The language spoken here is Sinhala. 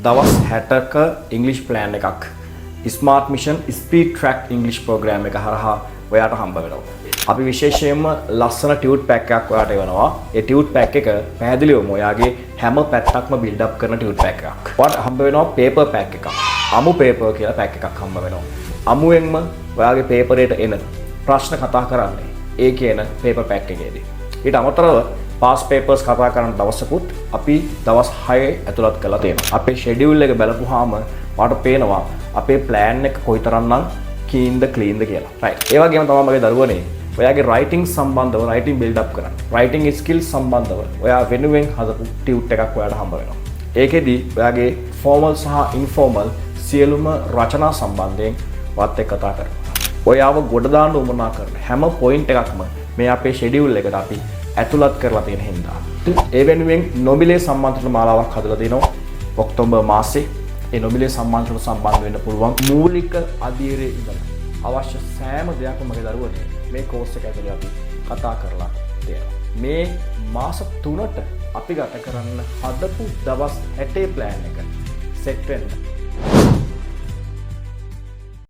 දවස් 60ක ඉංග්‍රීසි ප්ලෑන් එකක් ස්මාර්ට් මිෂන් ස්පීඩ් ට්‍රැක් ඉංග්‍රීසි ප්‍රෝග්‍රෑම් එක හරහා ඔයාට හම්බ වෙනවා. අපි විශේෂයෙන්ම ලස්සන ටියුට් පැක් එකක් ඔයාට එවනවා. ඒ ටියුට් පැක් එක පැහැදිලිවම ඔයාගේ හැම පැත්තක්ම බිල්ඩ් අප් කරන ටියුට් පැක් එකක්. ඔයාට හම්බ වෙනවා පේපර් පැක් එකක්. අමු පේපර් කියලා පැක් එකක් හම්බ වෙනවා. අමුවෙන්ම ඔයාගේ පේපරේට එන ප්‍රශ්න කතා කරන්නේ ඒ කියන පේපර් පැක් එකේදී. ඊට අමතරව පාස් පේපර්ස් කතා කරන දවසකුත් අපි දවස් 6 ඇතුළත් කරලා තියෙනවා. අපේ ෂෙඩියුල් එක බලපුවාම ඔයාලට පේනවා අපේ ප්ලෑන් එක කොයිතරම්නම් කීන්ද ක්ලීන්ද කියලා. රයිට්. ඒ වගේම තමයි මගේ දරුවනේ ඔයාගේ රයිටිං සම්බන්ධව රයිටිං බිල්ඩ් අප් කරන්න. රයිටිං ස්කිල්ස් සම්බන්ධව ඔයා වෙනුවෙන් හදපු ටියුට් එකක් ඔයාලට හම්බ වෙනවා. ඒකෙදි ඔයාගේ ෆෝමල් සහ ඉන්ෆෝමල් සියලුම රචනා සම්බන්ධයෙන් වත් එක්ක කතා කරනවා. ඔයාව ගොඩ දාන්න උවමනා කරන හැම පොයින්ට් එකක්ම මේ අපේ ෂෙඩියුල් එකට අපි ඇතුළත් කරලා තියෙන හින්දා. ඒ වෙනුවෙන් නොමිලේ සම්මන්ත්‍රණ මාලාවක් හදලා තිනවා ඔක්තෝබර් මාසේ. ඒ නොමිලේ සම්මන්ත්‍රණ සම්බන්ධ වෙන්න පුළුවන් මූලික අධීරයේ ඉඳලා අවශ්‍ය සෑම දෙයක්ම මගේ දරුවනේ මේ කෝස් එක ඇතුලේ අපි කතා කරලා තියෙනවා. මේ මාස 3ට අපි ගත කරන්න හදපු දවස් 60 ප්ලෑන් එක සෙට් වෙන්න